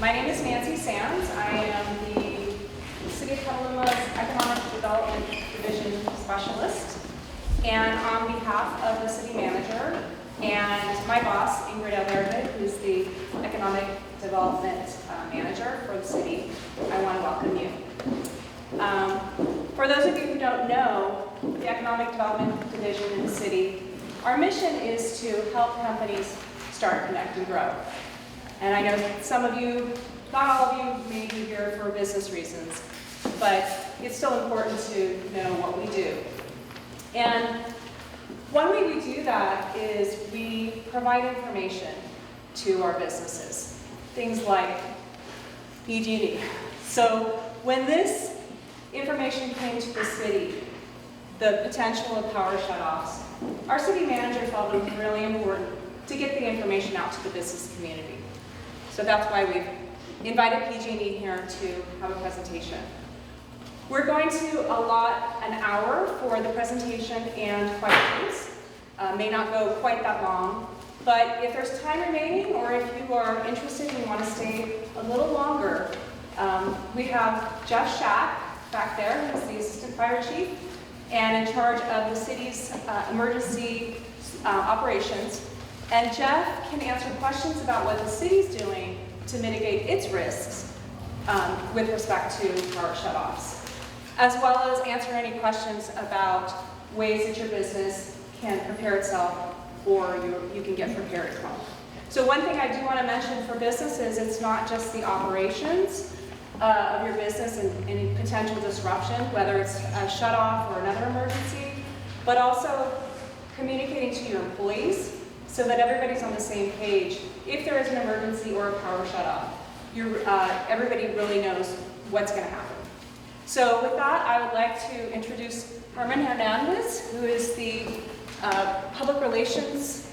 My name is Nancy Sands. I am the City of Petaluma's Economic Development Division Specialist. And on behalf of the City Manager and my boss, Ingrid Alberta, who's the Economic Development Manager for the city, I want to welcome you. For those of you who don't know, the Economic Development Division in the city, our mission is to help companies start, connect, and grow. And I know some of you, not all of you, may be here for business reasons, but it's still important to know what we do. And one way we do that is we provide information to our businesses, things like PG&E. So when this information came to the city, the potential of power shutoffs, our city manager felt it was really important to get the information out to the business community. So that's why we've invited PG&E here to have a presentation. We're going to allot an hour for the presentation and questions. May not go quite that long, but if there's time remaining or if you are interested and you want to stay a little longer, we have Jeff Shack back there, who's the Assistant Fire Chief and in charge of the city's emergency operations. And Jeff can answer questions about what the city's doing to mitigate its risks with respect to power shutoffs, as well as answer any questions about ways that your business can prepare itself or you can get prepared as well. So one thing I do want to mention for businesses, it's not just the operations of your business and any potential disruption, whether it's a shutoff or another emergency, but also communicating to your employees so that everybody's on the same page. If there is an emergency or a power shutoff, everybody really knows what's going to happen. So with that, I would like to introduce Herman Hernandez, who is the public relations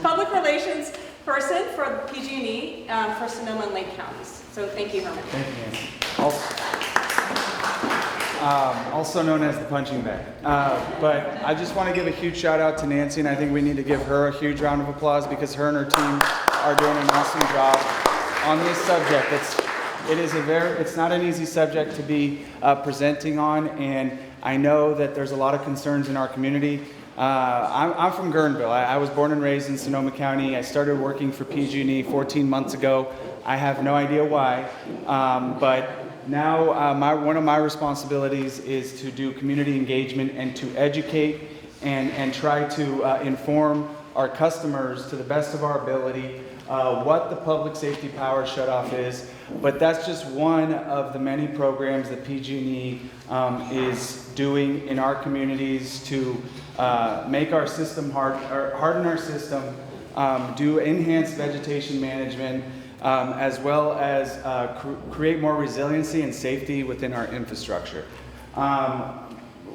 public relations person for PG&E for Sonoma and Lake counties. So thank you, Herman. Thank you, Nancy. Also known as the punching bag. But I just want to give a huge shout out to Nancy, and I think we need to give her a huge round of applause because her and her team are doing an awesome job on this subject. It's not an easy subject to be presenting on, and I know that there's a lot of concerns in our community. I'm from Guerneville. I was born and raised in Sonoma County. I started working for PG&E 14 months ago. I have no idea why, but now one of my responsibilities is to do community engagement and to educate and try to inform our customers to the best of our ability what the public safety power shutoff is. But that's just one of the many programs that PG&E is doing in our communities to make our system harden our system, do enhanced vegetation management, as well as create more resiliency and safety within our infrastructure.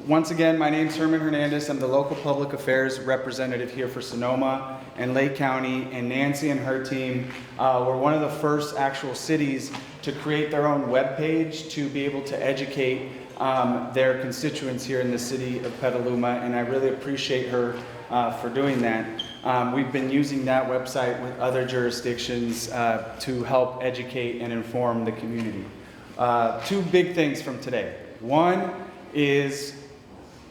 Once again, my name is Herman Hernandez. I'm the local public affairs representative here for Sonoma and Lake County, and Nancy and her team were one of the first actual cities to create their own webpage to be able to educate their constituents here in the city of Petaluma, and I really appreciate her for doing that. We've been using that website with other jurisdictions to help educate and inform the community. Two big things from today. One is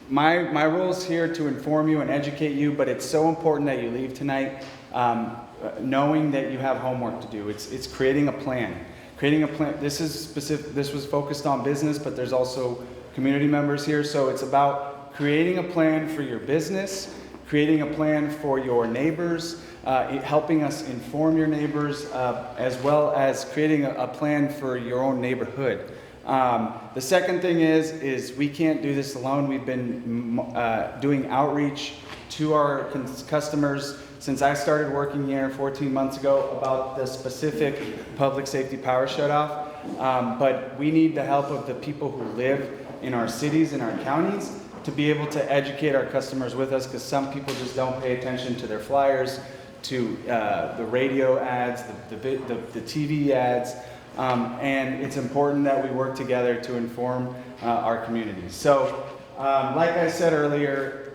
my role is here to inform you and educate you, but it's so important that you leave tonight knowing that you have homework to do. It's creating a plan. Creating a plan. This was focused on business, but there's also community members here, so it's about creating a plan for your business, creating a plan for your neighbors, helping us inform your neighbors, as well as creating a plan for your own neighborhood. The second thing is we can't do this alone. We've been doing outreach to our customers since I started working here 14 months ago about the specific public safety power shutoff. But we need the help of the people who live in our cities and our counties to be able to educate our customers with us, because some people just don't pay attention to their flyers, to the radio ads, the TV ads. And it's important that we work together to inform our communities. So, like I said earlier,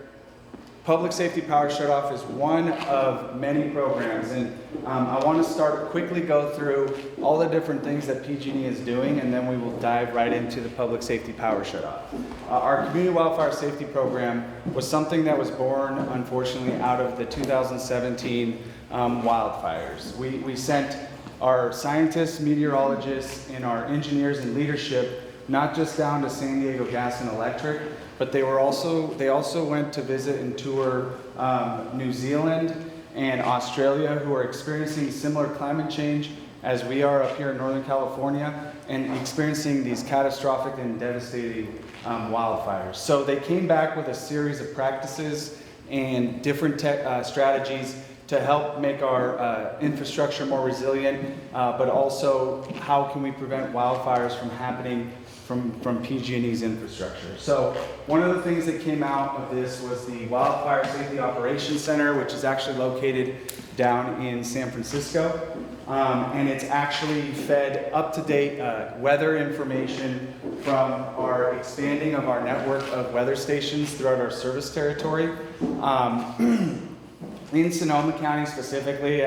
Public Safety Power Shutoff is one of many programs, and I want to quickly go through all the different things that PG&E is doing, and then we will dive right into the Public Safety Power Shutoff. Our Community Wildfire Safety Program was something that was born, unfortunately, out of the 2017 wildfires. We sent our scientists, meteorologists, and our engineers and leadership not just down to San Diego Gas and Electric, but they also went to visit and tour New Zealand and Australia, who are experiencing similar climate change as we are up here in Northern California, and experiencing these catastrophic and devastating wildfires. So they came back with a series of practices and different strategies to help make our infrastructure more resilient, but also how can we prevent wildfires from happening from PG&E's infrastructure. So one of the things that came out of this was the Wildfire Safety Operations Center, which is actually located down in San Francisco. And it's actually fed up-to-date weather information from our expanding of our network of weather stations throughout our service territory. In Sonoma County specifically,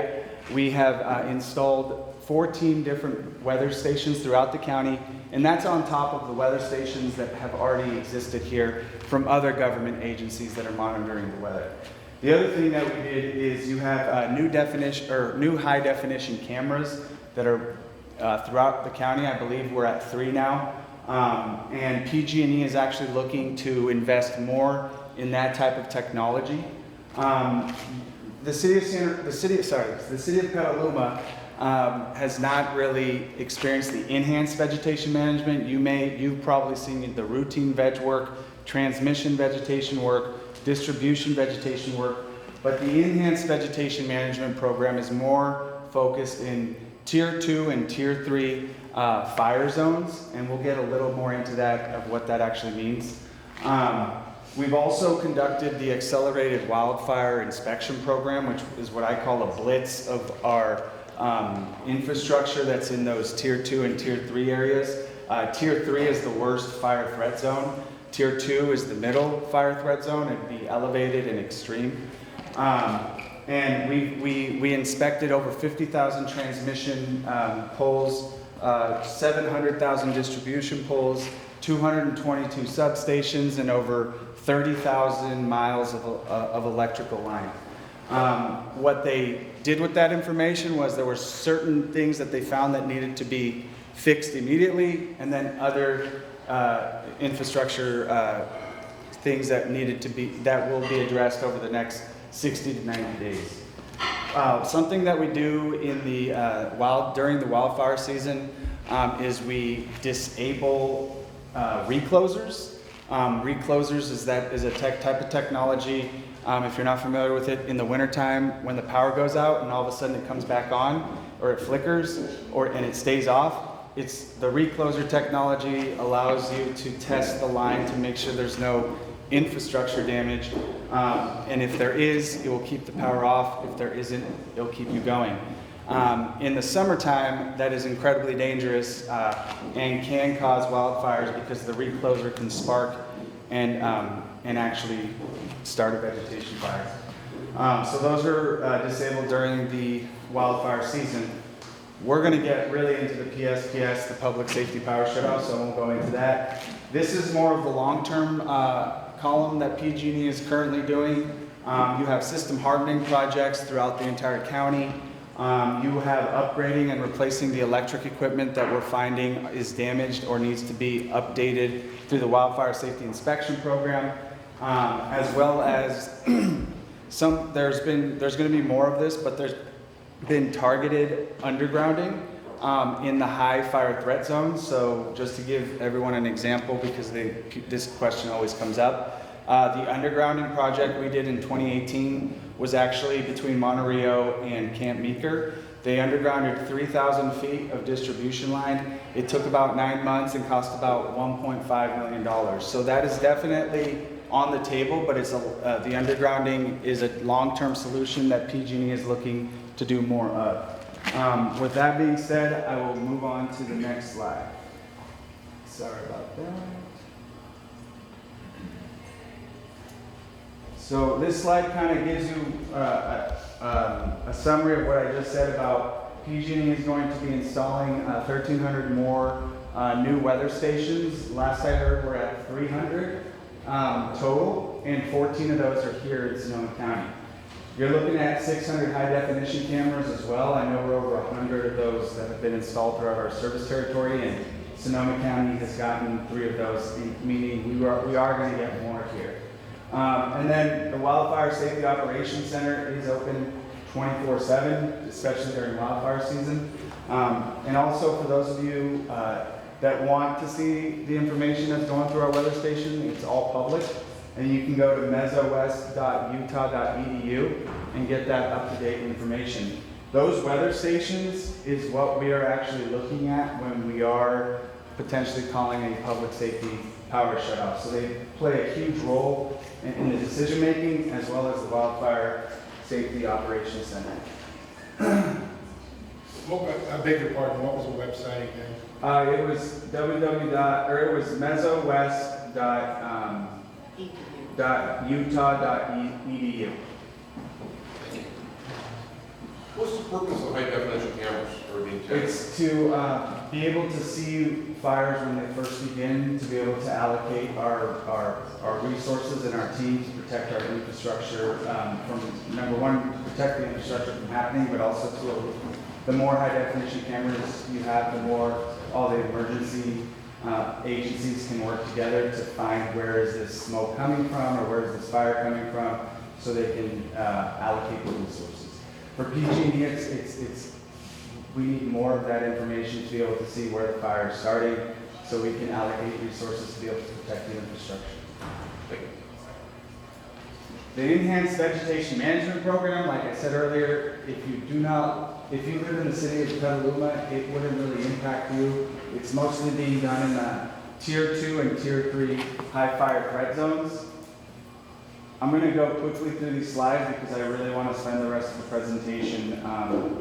we have installed 14 different weather stations throughout the county, and that's on top of the weather stations that have already existed here from other government agencies that are monitoring the weather. The other thing that we did is you have new high definition cameras that are throughout the county. I believe we're at 3 now, and PG&E is actually looking to invest more in that type of technology. The city of Petaluma has not really experienced the enhanced vegetation management. You've probably seen the routine veg work, transmission vegetation work, distribution vegetation work, but the enhanced vegetation management program is more focused in Tier 2 and Tier 3 fire zones, and we'll get a little more into that, of what that actually means. We've also conducted the Accelerated Wildfire Inspection Program, which is what I call a blitz of our infrastructure that's in those Tier 2 and Tier 3 areas. Tier 3 is the worst fire threat zone. Tier 2 is the middle fire threat zone. It'd be elevated and extreme. And we inspected over 50,000 transmission poles, 700,000 distribution poles, 222 substations, and over 30,000 miles of electrical line. What they did with that information was there were certain things that they found that needed to be fixed immediately, and then other infrastructure things that will be addressed over the next 60 to 90 days. Something that we do in the during the wildfire season is we disable reclosers. Reclosers is a type of technology. If you're not familiar with it, in the wintertime when the power goes out and all of a sudden it comes back on, or it flickers, and it stays off, the recloser technology allows you to test the line to make sure there's no infrastructure damage. And if there is, it will keep the power off. If there isn't, it'll keep you going. In the summertime, that is incredibly dangerous and can cause wildfires because the recloser can spark and actually start a vegetation fire. So those are disabled during the wildfire season. We're going to get really into the PSPS, the Public Safety Power Shutoff, so I won't go into that. This is more of the long-term column that PG&E is currently doing. You have system hardening projects throughout the entire county. You have upgrading and replacing the electric equipment that we're finding is damaged or needs to be updated through the Wildfire Safety Inspection Program, as well as there's going to be more of this, but there's been targeted undergrounding in the high fire threat zones. So just to give everyone an example, because this question always comes up, the undergrounding project we did in 2018 was actually between Monterey and Camp Meeker. They undergrounded 3,000 feet of distribution line. It took about 9 months and cost about $1.5 million. So that is definitely on the table, but the undergrounding is a long-term solution that PG&E is looking to do more of. With that being said, I will move on to the next slide. Sorry about that. So this slide kind of gives you a summary of what I just said about PG&E is going to be installing 1,300 more new weather stations. Last I heard, we're at 300 total, and 14 of those are here in Sonoma County. You're looking at 600 high definition cameras as well. I know we're over 100 of those that have been installed throughout our service territory, and Sonoma County has gotten 3 of those, meaning we are going to get more here. And then the Wildfire Safety Operations Center is open 24/7, especially during wildfire season. And also for those of you that want to see the information that's going through our weather station, it's all public. And you can go to mesowest.utah.edu and get that up-to-date information. Those weather stations is what we are actually looking at when we are potentially calling a public safety power shutoff. So they play a huge role in the decision making as well as the Wildfire Safety Operations Center. I beg your pardon, what was the website again? It was mesowest.utah.edu. What's the purpose of high definition cameras or being tested? It's to be able to see fires when they first begin, to be able to allocate our resources and our team to protect our infrastructure from, number one, to protect the infrastructure from happening, but also to, the more high definition cameras you have, the more all the emergency agencies can work together to find where is this smoke coming from or where is this fire coming from, so they can allocate the resources. For PG&E, we need more of that information to be able to see where the fire is starting, so we can allocate resources to be able to protect the infrastructure. The Enhanced Vegetation Management Program, like I said earlier, if you live in the city of Petaluma, it wouldn't really impact you. It's mostly being done in the Tier 2 and Tier 3 high fire threat zones. I'm going to go quickly through these slides because I really want to spend the rest of the presentation on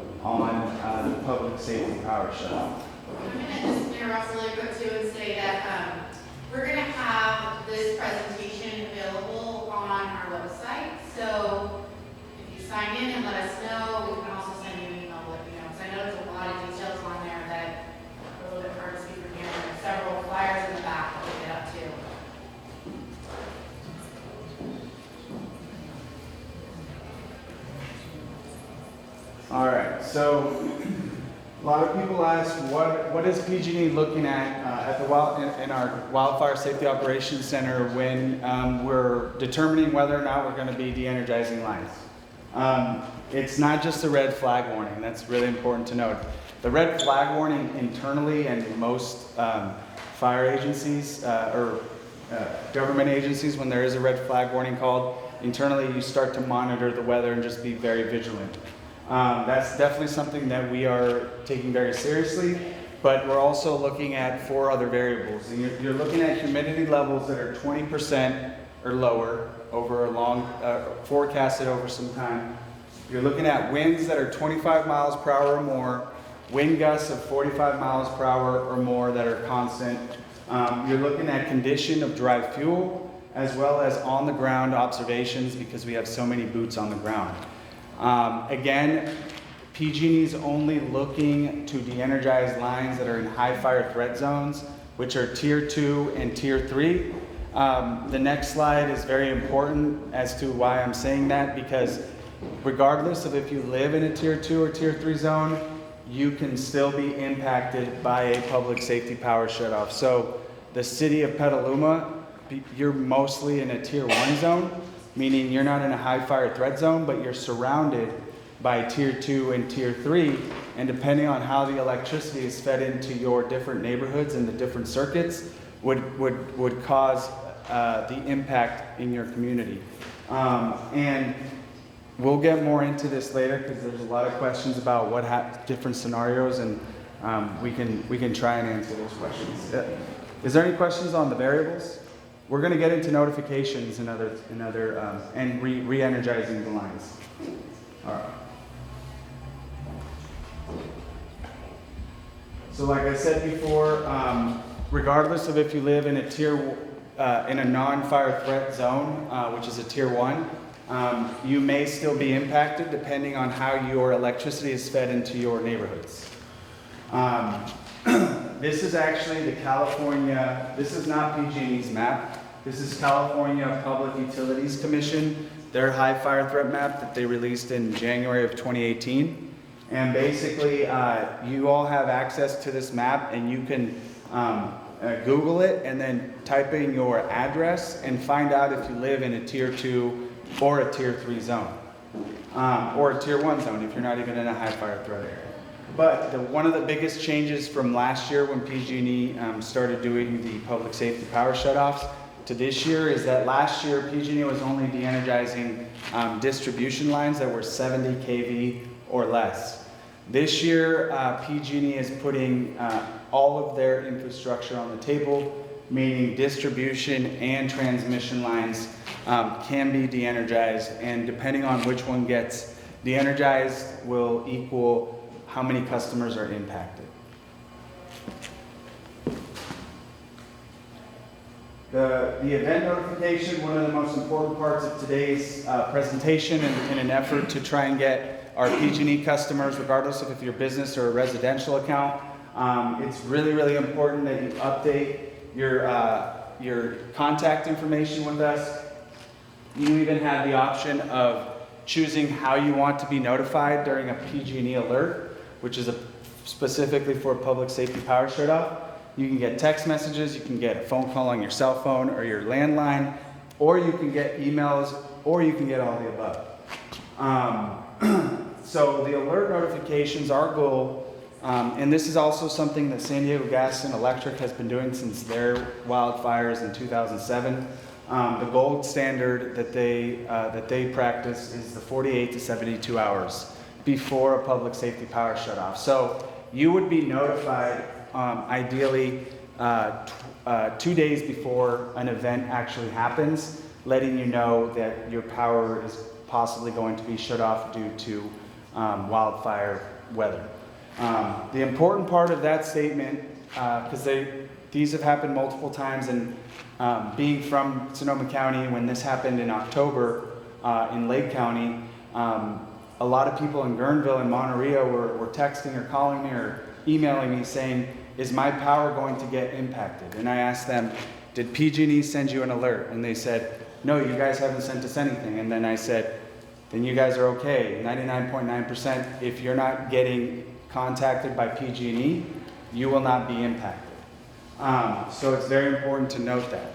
the public safety power shutoff. I'm going to just interrupt really quick too and say that we're going to have this presentation available on our website. So if you sign in and let us know, we can also send you an email with, because I know there's a lot of details on there that are a little bit hard to see from here. There's several flyers in the back that we get up to. All right, so a lot of people ask, what is PG&E looking at in our Wildfire Safety Operations Center when we're determining whether or not we're going to be de-energizing lines? It's not just a red flag warning. That's really important to note. The red flag warning internally and most fire agencies or government agencies, when there is a red flag warning called, internally you start to monitor the weather and just be very vigilant. That's definitely something that we are taking very seriously, but we're also looking at 4 other variables. And you're looking at humidity levels that are 20% or lower over a long, forecasted over some time. You're looking at winds that are 25 miles per hour or more, wind gusts of 45 miles per hour or more that are constant. You're looking at condition of dry fuel, as well as on the ground observations, because we have so many boots on the ground. Again, PG&E is only looking to de-energize lines that are in high fire threat zones, which are Tier 2 and Tier 3. The next slide is very important as to why I'm saying that, because regardless of if you live in a Tier 2 or Tier 3 zone, you can still be impacted by a public safety power shutoff. So the city of Petaluma, you're mostly in a Tier 1 zone, meaning you're not in a high fire threat zone, but you're surrounded by Tier 2 and Tier 3, and depending on how the electricity is fed into your different neighborhoods and the different circuits would cause the impact in your community. And we'll get more into this later because there's a lot of questions about different scenarios, and we can try and answer those questions. Is there any questions on the variables? We're going to get into notifications and and re-energizing the lines. All right. So like I said before, regardless of if you live in a in a non-fire threat zone, which is a tier 1, you may still be impacted depending on how your electricity is fed into your neighborhoods. This is actually the California, this is not PG&E's map. This is California Public Utilities Commission, their high fire threat map that they released in January of 2018. And basically, you all have access to this map, and you can Google it and then type in your address and find out if you live in a tier 2 or a tier 3 zone, or a tier 1 zone if you're not even in a high fire threat area. But one of the biggest changes from last year when PG&E started doing the public safety power shutoffs to this year is that last year PG&E was only de-energizing distribution lines that were 70 kV or less. This year, PG&E is putting all of their infrastructure on the table, meaning distribution and transmission lines can be de-energized, and depending on which one gets de-energized will equal how many customers are impacted. The event notification, one of the most important parts of today's presentation in an effort to try and get our PG&E customers, regardless of if you're a business or a residential account, it's really, really important that you update your contact information with us. You even have the option of choosing how you want to be notified during a PG&E alert, which is specifically for public safety power shutoff. You can get text messages, you can get a phone call on your cell phone or your landline, or you can get emails, or you can get all the above. So the alert notifications, our goal, and this is also something that San Diego Gas and Electric has been doing since their wildfires in 2007. The gold standard that they practice is the 48 to 72 hours before a public safety power shutoff. So you would be notified ideally 2 days before an event actually happens, letting you know that your power is possibly going to be shut off due to wildfire weather. The important part of that statement, because these have happened multiple times, and being from Sonoma County, when this happened in October in Lake County, a lot of people in Guerneville and Monterey were texting or calling me or emailing me saying, is my power going to get impacted? And I asked them, did PG&E send you an alert? And they said, no, you guys haven't sent us anything. And then I said, then you guys are okay. 99.9%, if you're not getting contacted by PG&E, you will not be impacted. So it's very important to note that.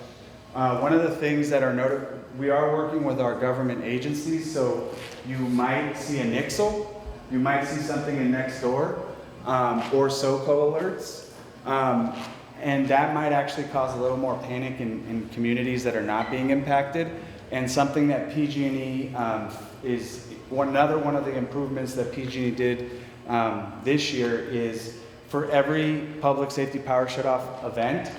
One of the things that are noted, we are working with our government agencies, so you might see a Nixle, you might see something in Nextdoor, or SoCo alerts, and that might actually cause a little more panic in communities that are not being impacted. And something that PG&E is another one of the improvements that PG&E did this year is for every public safety power shutoff event,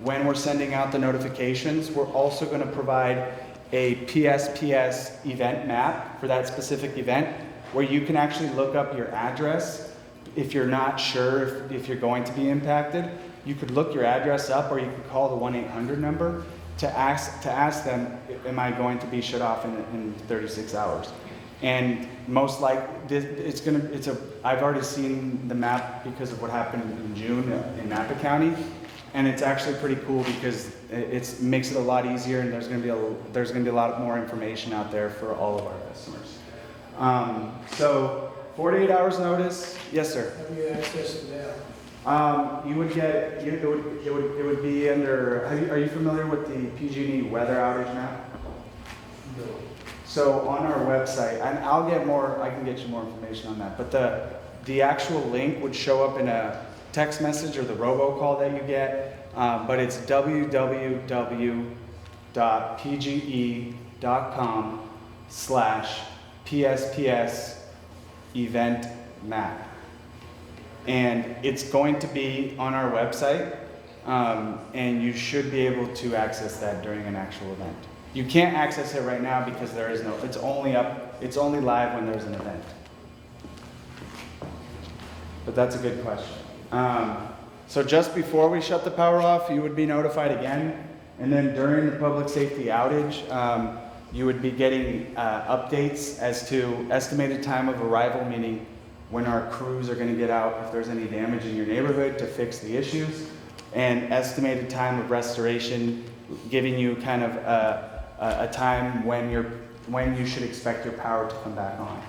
when we're sending out the notifications, we're also going to provide a Psps event map for that specific event, where you can actually look up your address. If you're not sure if you're going to be impacted, you could look your address up, or you could call the 1-800 number to ask them, am I going to be shut off in 36 hours? And most likely, I've already seen the map because of what happened in June in Napa County, and it's actually pretty cool because it makes it a lot easier, and there's going to be a lot more information out there for all of our customers. So 48 hours notice, yes sir. Have you access to that? You would get it would be under. Are you familiar with the PG&E weather outage map? No. So on our website, and I can get you more information on that, but the actual link would show up in a text message or the robocall that you get, but it's www.pge.com/PSPS event map. And it's going to be on our website, and you should be able to access that during an actual event. You can't access it right now because there is no, it's only live when there's an event. But that's a good question. So just before we shut the power off, you would be notified again, And then during the public safety outage, you would be getting updates as to estimated time of arrival, meaning when our crews are going to get out if there's any damage in your neighborhood to fix the issues, and estimated time of restoration, giving you kind of a time when you should expect your power to come back on.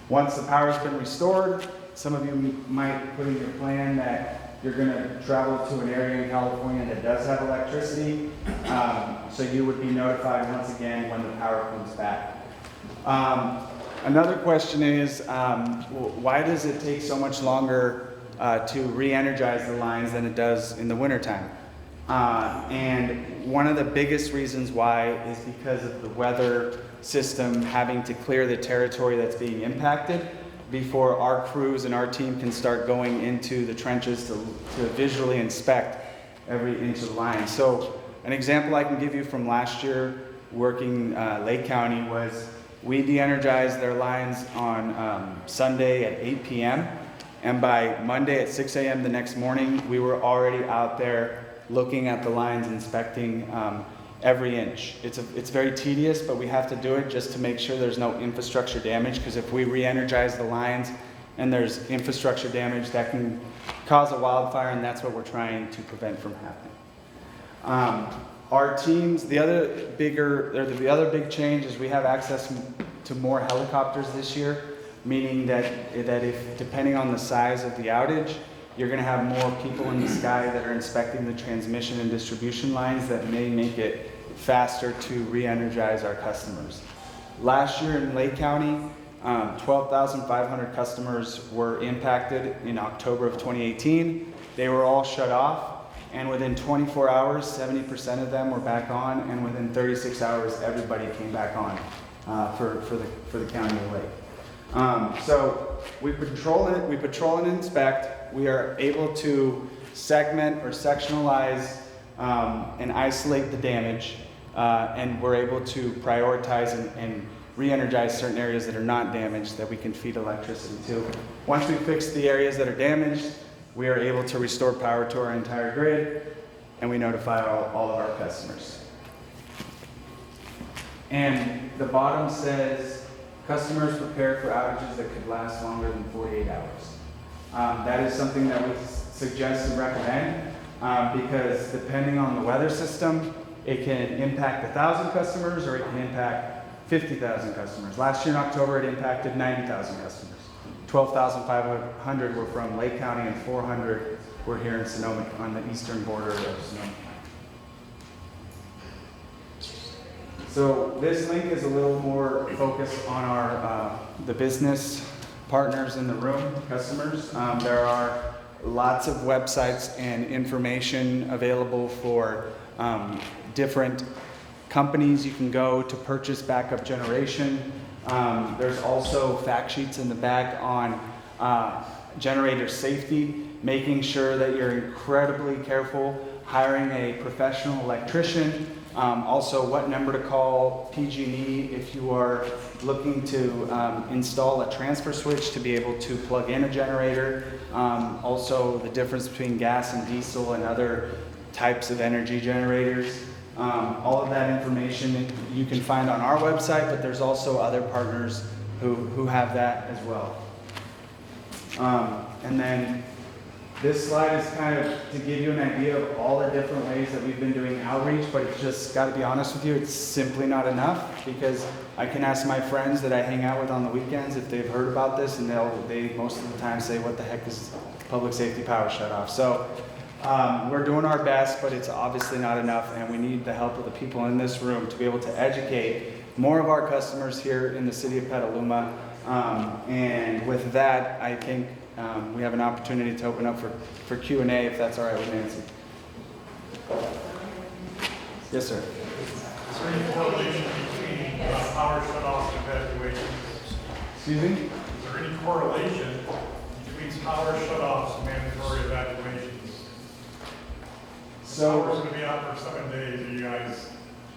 Once the power's been restored, some of you might put in your plan that you're going to travel to an area in California that does have electricity, so you would be notified once again when the power comes back. Another question is, why does it take so much longer to re-energize the lines than it does in the wintertime? And one of the biggest reasons why is because of the weather system having to clear the territory that's being impacted before our crews and our team can start going into the trenches to visually inspect every inch of the line. So an example I can give you from last year working Lake County was we de-energized their lines on Sunday at 8 p.m. and by Monday at 6 a.m. the next morning, we were already out there looking at the lines, inspecting every inch. It's very tedious, but we have to do it just to make sure there's no infrastructure damage, because if we re-energize the lines and there's infrastructure damage, that can cause a wildfire, and that's what we're trying to prevent from happening. Our teams, the other big change is we have access to more helicopters this year, meaning that if, depending on the size of the outage, you're going to have more people in the sky that are inspecting the transmission and distribution lines that may make it faster to re-energize our customers. Last year in Lake County, 12,500 customers were impacted in October of 2018. They were all shut off, and within 24 hours, 70% of them were back on, and within 36 hours, everybody came back on for the county of Lake. So we patrol and inspect. We are able to segment or sectionalize and isolate the damage, and we're able to prioritize and re-energize certain areas that are not damaged that we can feed electricity to. Once we fix the areas that are damaged, we are able to restore power to our entire grid, and we notify all of our customers. And the bottom says, customers prepare for outages that could last longer than 48 hours. That is something that we suggest and recommend because depending on the weather system, it can impact 1,000 customers or it can impact 50,000 customers. Last year in October, it impacted 90,000 customers. 12,500 were from Lake County and 400 were here in Sonoma on the eastern border of Sonoma. So this link is a little more focused on our the business partners in the room, customers. There are lots of websites and information available for different companies you can go to purchase backup generation. There's also fact sheets in the back on generator safety, making sure that you're incredibly careful, hiring a professional electrician, also what number to call PG&E if you are looking to install a transfer switch to be able to plug in a generator, also the difference between gas and diesel and other types of energy generators. All of that information you can find on our website, but there's also other partners who have that as well. And then this slide is kind of to give you an idea of all the different ways that we've been doing outreach, but it's just got to be honest with you, it's simply not enough, because I can ask my friends that I hang out with on the weekends if they've heard about this, and they most of the time say, what the heck is public safety power shutoff? So we're doing our best, but it's obviously not enough, and we need the help of the people in this room to be able to educate more of our customers here in the city of Petaluma. And with that, I think we have an opportunity to open up for Q&A, if that's all right with Nancy. Yes, sir. Is there any correlation between power shutoffs and evacuations? Excuse me? Is there any correlation between power shutoffs and mandatory evacuations? So Power's going to be out for 7 days. Are you guys,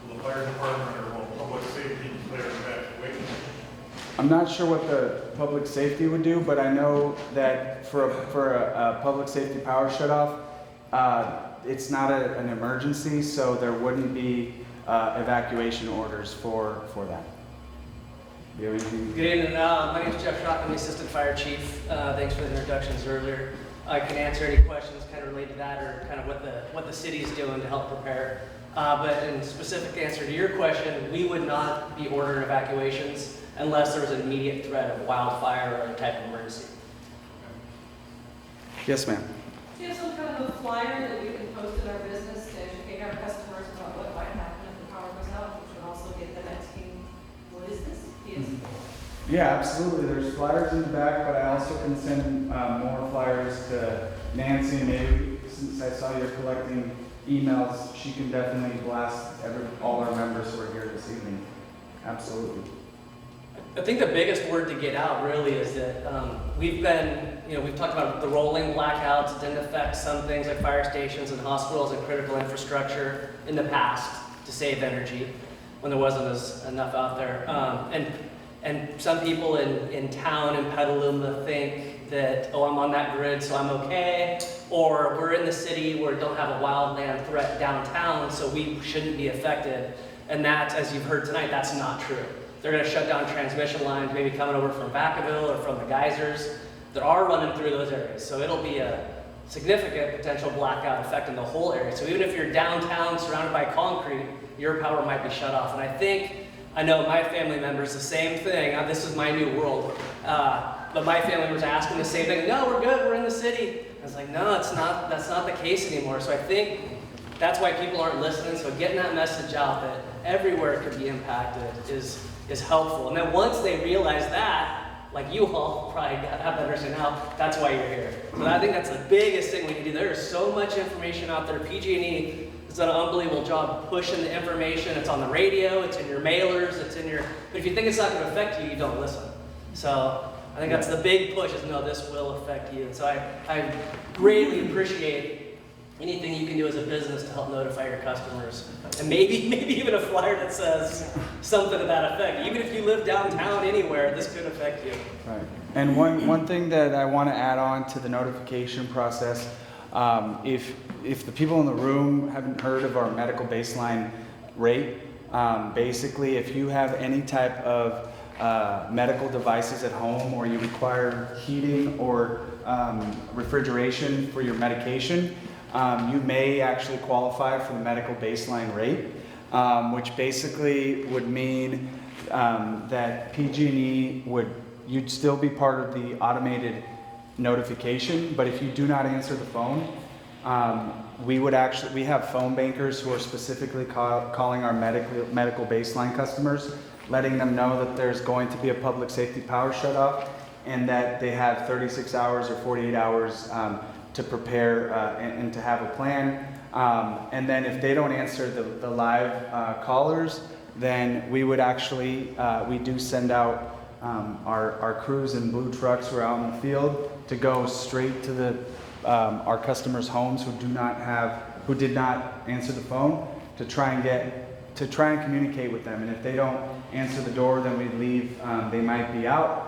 will the fire department or will public safety declare evacuation? I'm not sure what the public safety would do, but I know that for a public safety power shutoff, it's not an emergency, so there wouldn't be evacuation orders for that. Do you have anything? Good evening. My name is Jeff Schrock. I'm the Assistant Fire Chief. Thanks for the introductions earlier. I can answer any questions kind of related to that or kind of what the city is doing to help prepare. But in specific answer to your question, we would not be ordering evacuations unless there was an immediate threat of wildfire or any type of emergency. Yes, ma'am. Do you have some kind of a flyer that we can post in our business to educate our customers about what might happen if the power goes out, which would also get them asking, what is this? Yeah, absolutely. There's flyers in the back, but I also can send more flyers to Nancy. Maybe since I saw you're collecting emails, she can definitely blast all our members who are here this evening. Absolutely. I think the biggest word to get out really is that we've talked about the rolling blackouts. It didn't affect some things like fire stations and hospitals and critical infrastructure in the past to save energy when there wasn't enough out there. And some people in town in Petaluma think that, oh, I'm on that grid, so I'm okay. Or we're in the city where we don't have a wildland threat downtown, so we shouldn't be affected. And that, as you've heard tonight, that's not true. They're going to shut down transmission lines, maybe coming over from Vacaville or from the geysers that are running through those areas. So it'll be a significant potential blackout affecting the whole area. So even if you're downtown surrounded by concrete, your power might be shut off. And I know my family members, the same thing. This is my new world. But my family members asking the same thing. No, we're good, we're in the city. I was like, no, that's not the case anymore. So I think that's why people aren't listening. So getting that message out that everywhere it could be impacted is helpful. And then once they realize that, like you all probably have to understand now, that's why you're here. So I think that's the biggest thing we can do. There is so much information out there. PG&E has done an unbelievable job pushing the information. It's on the radio, it's in your mailers, but if you think it's not going to affect you, you don't listen. So I think that's the big push is, no, this will affect you. And so I greatly appreciate anything you can do as a business to help notify your customers. And maybe even a flyer that says something to that effect. Even if you live downtown anywhere, this could affect you. Right. And one thing that I want to add on to the notification process, if the people in the room haven't heard of our medical baseline rate, basically if you have any type of medical devices at home or you require heating or refrigeration for your medication, you may actually qualify for the medical baseline rate, which basically would mean that PG&E you'd still be part of the automated notification, but if you do not answer the phone, we have phone bankers who are specifically calling our medical baseline customers, letting them know that there's going to be a public safety power shutoff and that they have 36 hours or 48 hours to prepare and to have a plan. And then if they don't answer the live callers, then we would actually, we do send out our crews in blue trucks who are out in the field to go straight to our customers' homes who did not answer the phone to try and communicate with them. And if they don't answer the door, then we leave, they might be out.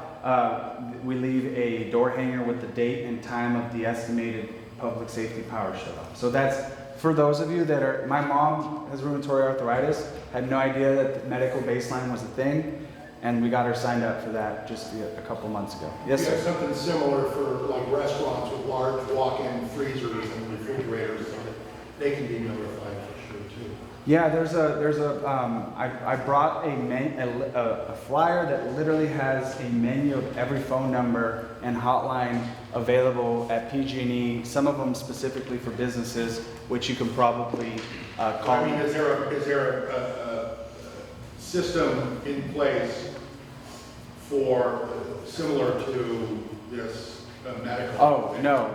We leave a door hanger with the date and time of the estimated public safety power shutoff. So that's for those of you that are, my mom has rheumatoid arthritis, had no idea that the medical baseline was a thing, and we got her signed up for that just a couple months ago. Yes, You have sir. something similar for like restaurants with large walk-in freezers and refrigerators, so that they can be notified for sure too. Yeah, I brought a flyer that literally has a menu of every phone number and hotline available at PG&E, some of them specifically for businesses, which you can probably call. I mean, is there a system in place for similar to this medical? Oh, no,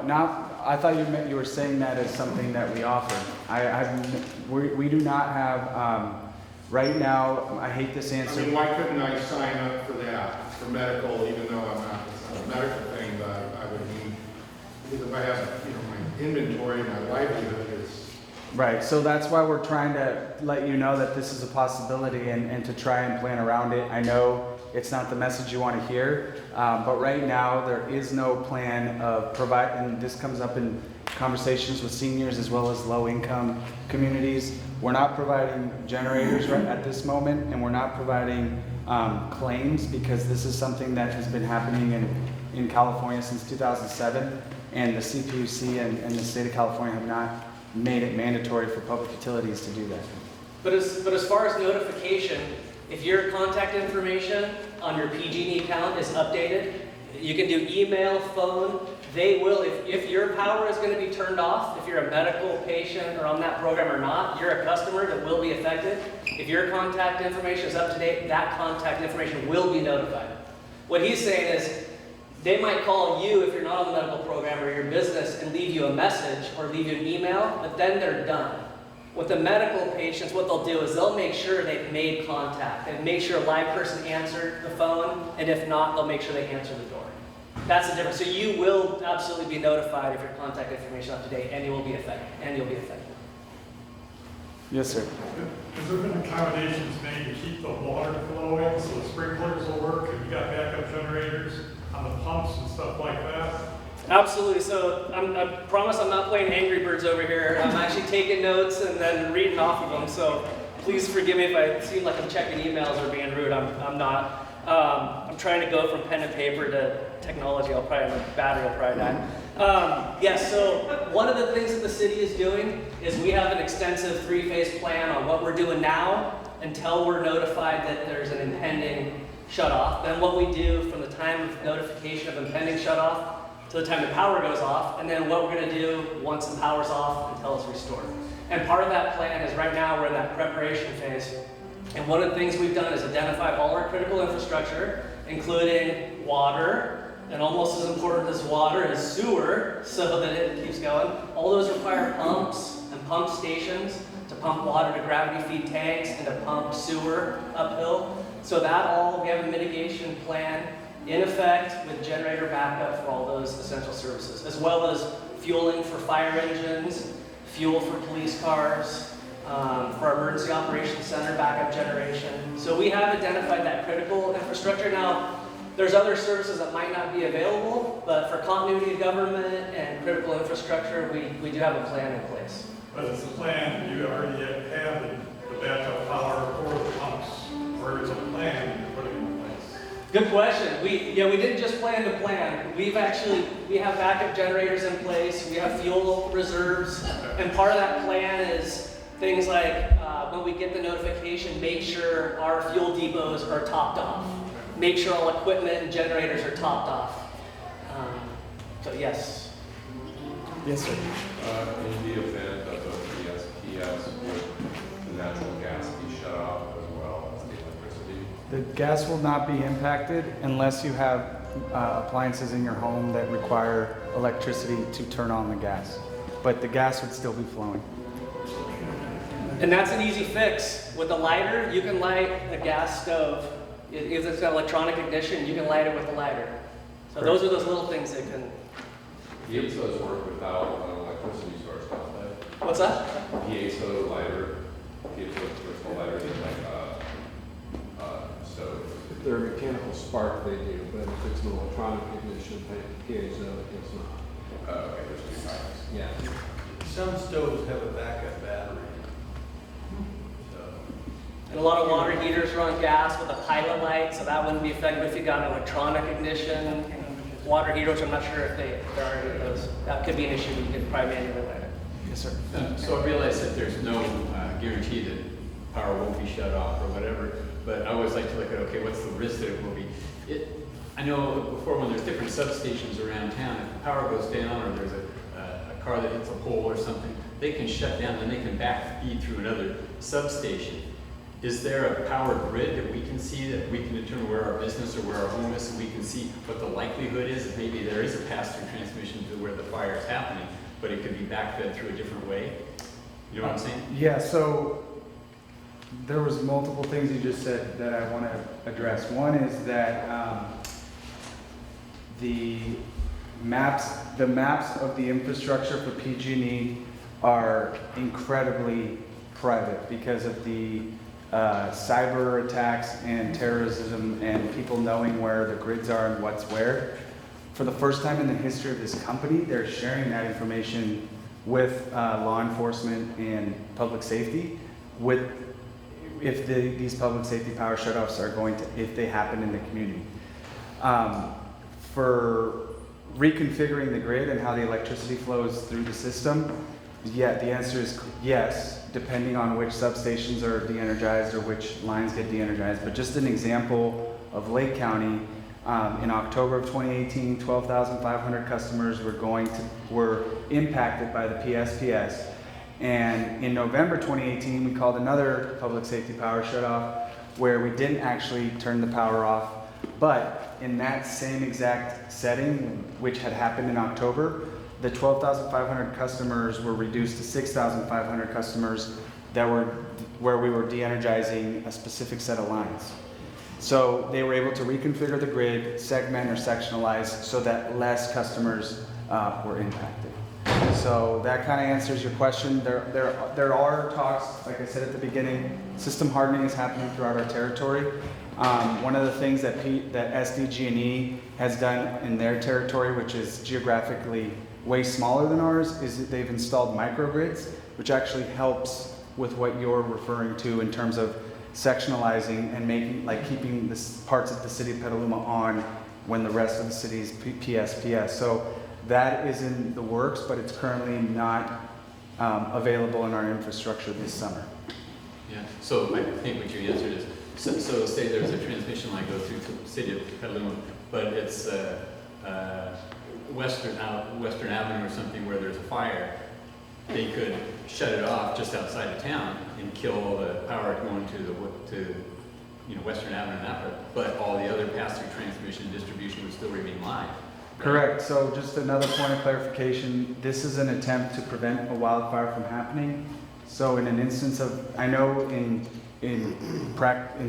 I thought you were saying that as something that we offer. We do not have, right now, I hate this I answer. mean, why couldn't I sign up for that, for medical, even though it's not a medical thing, but I would need, because if I have, my inventory, my livelihood is. Right, so that's why we're trying to let you know that this is a possibility and to try and plan around it. I know it's not the message you want to hear, but right now there is no plan of and this comes up in conversations with seniors as well as low-income communities. We're not providing generators right at this moment, and we're not providing claims because this is something that has been happening in California since 2007, and the CPUC and the state of California have not made it mandatory for public utilities to do that. But as far as notification, if your contact information on your PG&E account is updated, you can do email, phone. They will, if your power is going to be turned off, if you're a medical patient or on that program or not, you're a customer that will be affected. If your contact information is up to date, that contact information will be notified. What he's saying is, they might call you if you're not on the medical program or your business and leave you a message or leave you an email, but then they're done. With the medical patients, what they'll do is they'll make sure they've made contact and make sure a live person answered the phone, and if not, they'll make sure they answer the door. That's the difference. So you will absolutely be notified if your contact information is up to date, and you'll be affected. Yes, sir. Has there been accommodations made to keep the water flowing so the sprinklers will work? Have you got backup generators on the pumps and stuff like that? Absolutely. So I promise I'm not playing Angry Birds over here. I'm actually taking notes and then reading off of them. So please forgive me if I seem like I'm checking emails or being rude. I'm not. I'm trying to go from pen and paper to technology. The battery will probably die. Yes, so one of the things that the city is doing is we have an extensive 3-phase plan on what we're doing now until we're notified that there's an impending shutoff. Then what we do from the time of notification of impending shutoff to the time the power goes off, and then what we're going to do once the power's off until it's restored. And part of that plan is right now we're in that preparation phase. And one of the things we've done is identify all our critical infrastructure, including water, and almost as important as water is sewer, so that it keeps going. All those require pumps and pump stations to pump water to gravity feed tanks and to pump sewer uphill. So that all, we have a mitigation plan in effect with generator backup for all those essential services, as well as fueling for fire engines, fuel for police cars, for our emergency operations center backup generation. So we have identified that critical infrastructure. Now, there's other services that might not be available, but for continuity of government and critical infrastructure, we do have a plan in place. But it's a plan, you already have the backup power for the pumps, or it's a plan you're putting in place? Good question. We didn't just plan to plan. We have backup generators in place. We have fuel reserves, and part of that plan is things like when we get the notification, make sure our fuel depots are topped off. Make sure all equipment and generators are topped off. So yes. Yes, sir. In the event of a PSPS, would the natural gas be shut off as well as the electricity? The gas will not be impacted unless you have appliances in your home that require electricity to turn on the gas. But the gas would still be flowing. And that's an easy fix. With a lighter, you can light a gas stove. If it's got electronic ignition, you can light it with a lighter. So those are those little things that can... Liaisons work without an electricity source, don't they? What's that? Liaison lighter, personal lighter, stove. If they're a mechanical spark, they do, but if it's an electronic ignition, piezo, it's not. Okay, there's two types. Yeah. Some stoves have a backup battery. And a lot of water heaters run gas with a pilot light, so that wouldn't be affected if you got an electronic ignition. Water heaters, I'm not sure if there are any of those. That could be an issue. You could probably manually light it. Yes, sir. So I realize that there's no guarantee that power won't be shut off or whatever, but I always like to look at, okay, what's the risk that it will be? I know before when there's different substations around town, if the power goes down or there's a car that hits a pole or something, they can shut down and they can back feed through another substation. Is there a power grid that we can see that we can determine where our business or where our home is, so we can see what the likelihood is that maybe there is a pass-through transmission to where the fire is happening, but it could be backfed through a different way? You know what I'm saying? Yeah, so there was multiple things you just said that I want to address. One is that the maps of the infrastructure for PG&E are incredibly private because of the cyber attacks and terrorism and people knowing where the grids are and what's where. For the first time in the history of this company, they're sharing that information with law enforcement and public safety if these public safety power shutoffs are going to, if they happen in the community. For reconfiguring the grid and how the electricity flows through the system, yeah, the answer is yes, depending on which substations are de-energized or which lines get de-energized. But just an example of Lake County, in October of 2018, 12,500 customers were impacted by the PSPS. And in November 2018, we called another public safety power shutoff where we didn't actually turn the power off. But in that same exact setting, which had happened in October, the 12,500 customers were reduced to 6,500 customers where we were de-energizing a specific set of lines. So they were able to reconfigure the grid, segment or sectionalize so that less customers were impacted. So that kind of answers your question. There are talks, like I said at the beginning, system hardening is happening throughout our territory. One of the things that SDG&E has done in their territory, which is geographically way smaller than ours, is that they've installed microgrids, which actually helps with what you're referring to in terms of sectionalizing and keeping parts of the city of Petaluma on when the rest of the city is PSPS. So that is in the works, but it's currently not available in our infrastructure this summer. Yeah, so I think what you answered is, so say there's a transmission line go through the city of Petaluma, but it's Western Avenue or something where there's a fire, they could shut it off just outside of town and kill the power going to Western Avenue and that way, but all the other pass-through transmission and distribution would still remain live. Correct. So just another point of clarification, this is an attempt to prevent a wildfire from happening. So in an instance of, I know in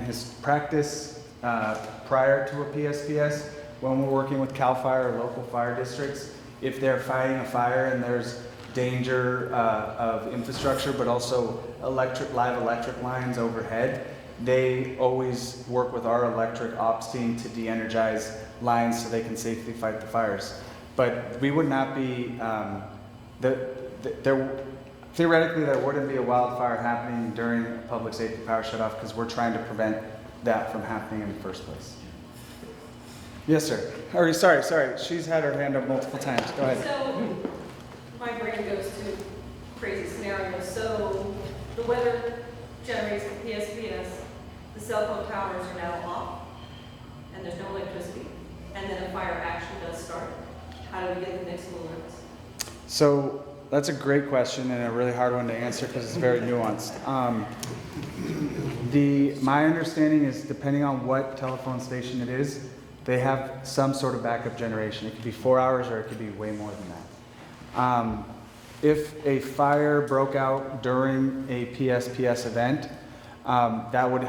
his practice prior to a PSPS, when we're working with CAL FIRE or local fire districts, if they're fighting a fire and there's danger of infrastructure, but also live electric lines overhead, they always work with our electric ops team to de-energize lines so they can safely fight the fires. But we would not be, theoretically there wouldn't be a wildfire happening during a public safety power shutoff because we're trying to prevent that from happening in the first place. Yes, sir. Or, sorry. She's had her hand up multiple times. Go ahead. So my brain goes to crazy scenarios. So the weather generates the PSPS, the cell phone towers are now off, and there's no electricity, and then a fire actually does start. How do we get the next alerts? So that's a great question and a really hard one to answer because it's very nuanced. My understanding is depending on what telephone station it is, they have some sort of backup generation. It could be 4 hours or it could be way more than that. If a fire broke out during a PSPS event, that would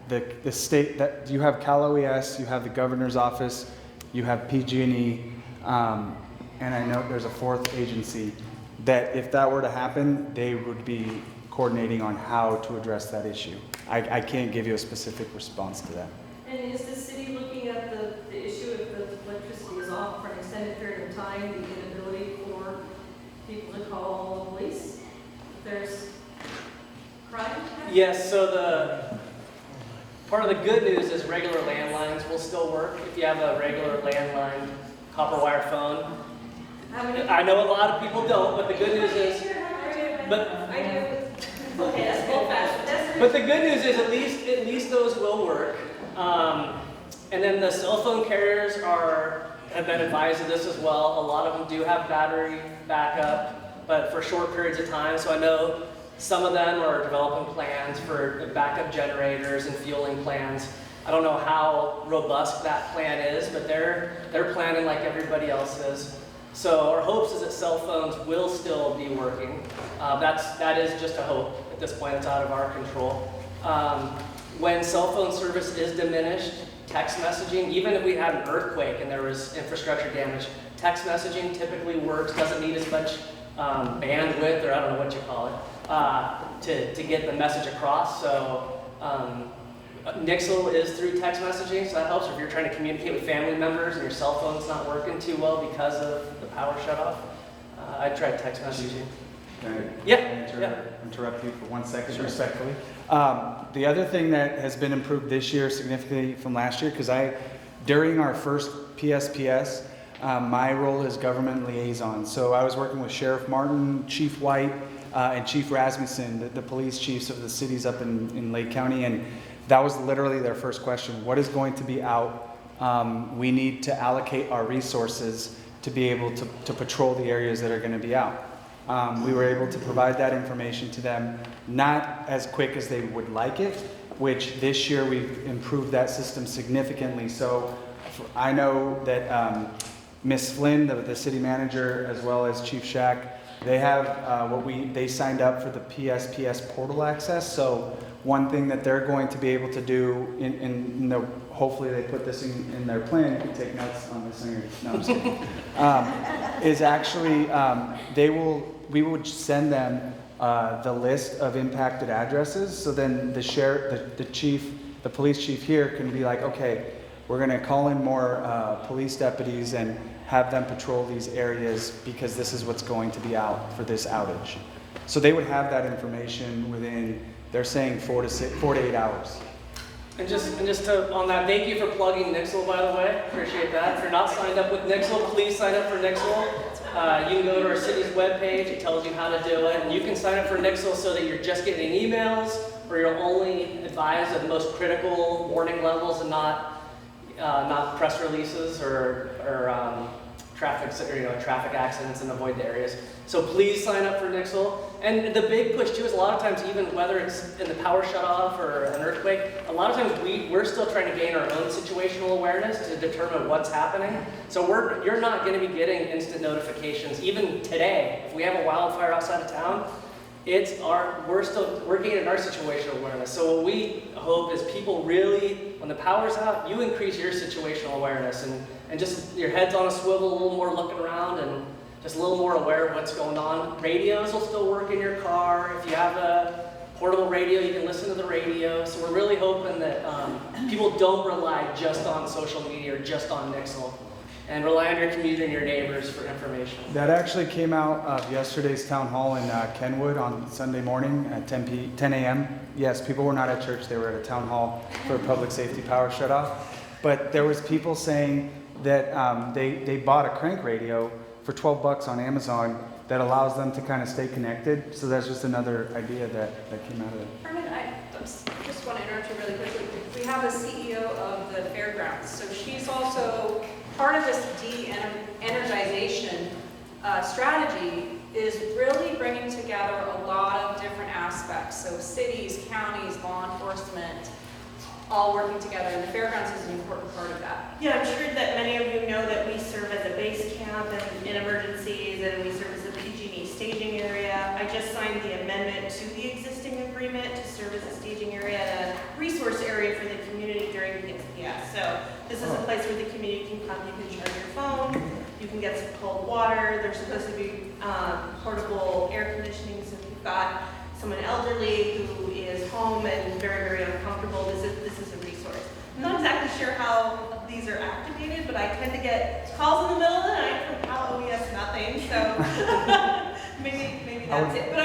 the state that you have Cal OES, you have the governor's office, you have PG&E, and I know there's a fourth agency that if that were to happen, they would be coordinating on how to address that issue. I can't give you a specific response to that. And is the city looking at the issue if the electricity is off for an extended period of time, the inability for people to call the police if there's crime? Yes, so the part of the good news is regular landlines will still work. If you have a regular landline copper wire phone, I know a lot of people don't, but the good news is, but the good news is at least those will work. And then the cell phone carriers have been advised of this as well. A lot of them do have battery backup, but for short periods of time. So I know some of them are developing plans for backup generators and fueling plans. I don't know how robust that plan is, but they're planning like everybody else is. So our hopes is that cell phones will still be working. That is just a hope at this point. It's out of our control. When cell phone service is diminished, text messaging, even if we had an earthquake and there was infrastructure damage, text messaging typically works, doesn't need as much bandwidth, or I don't know what you call it, to get the message across. So Nixle is through text messaging, so that helps if you're trying to communicate with family members and your cell phone's not working too well because of the power shut off. I tried text messaging. Can Yeah. interrupt you for 1 second, Sure. respectfully? The other thing that has been improved this year significantly from last year, because during our first PSPS, my role is government liaison. So I was working with Sheriff Martin, Chief White, and Chief Rasmussen, the police chiefs of the cities up in Lake County, and that was literally their first question. What is going to be out? We need to allocate our resources to be able to patrol the areas that are going to be out. We were able to provide that information to them, not as quick as they would like it, which this year we've improved that system significantly. So I know that Ms. Flynn, the city manager, as well as Chief Shack, they have they signed up for the PSPS portal access. So one thing that they're going to be able to do hopefully they put this in their plan, you can take notes on this, no, I'm just kidding, is actually, we would send them the list of impacted addresses, so then the sheriff, the police chief here can be like, okay, we're gonna call in more police deputies and have them patrol these areas because this is what's going to be out for this outage. So they would have that information within, they're saying 4 to 8 hours. And just on that, thank you for plugging Nixle, by the way. Appreciate that. If you're not signed up with Nixle, please sign up for Nixle. You can go to our city's webpage. It tells you how to do it. And you can sign up for Nixle so that you're just getting emails, or you're only advised of the most critical warning levels and not press releases or traffic accidents in avoid the areas. So please sign up for Nixle. And the big push too is a lot of times, even whether it's in the power shutoff or an earthquake, a lot of times we're still trying to gain our own situational awareness to determine what's happening. So you're not going to be getting instant notifications. Even today, if we have a wildfire outside of town, we're gaining our situational awareness. So what we hope is people really, when the power's out, you increase your situational awareness and just your head's on a swivel, a little more looking around and just a little more aware of what's going on. Radios will still work in your car. If you have a portable radio, you can listen to the radio. So we're really hoping that people don't rely just on social media or just on Nixle, and rely on your community and your neighbors for information. That actually came out of yesterday's town hall in Kenwood on Sunday morning at 10 a.m. Yes, people were not at church, they were at a town hall for a public safety power shutoff. But there was people saying that they bought a crank radio for $12 on Amazon that allows them to kind of stay connected. So that's just another idea that came out of it. Herman, I just want to interrupt you really quickly. We have a CEO of the fairgrounds, so she's also part of this de-energization strategy is really bringing together a lot of different aspects. So cities, counties, law enforcement, all working together, and the fairgrounds is an important part of that. Yeah, I'm sure that many of you know that we serve as a base camp in emergencies, and we serve as a PG&E staging area. I just signed the amendment to the existing agreement to serve as a staging area and a resource area for the community during PSPS. So this is a place where the community can come, you can charge your phone, you can get some cold water, there's supposed to be portable air conditioning, so if you've got someone elderly who is home and very, very uncomfortable, this is a resource. I'm not exactly sure how these are activated, but I tend to get calls in the middle of the night from Cal OES nothing, so maybe that's it. But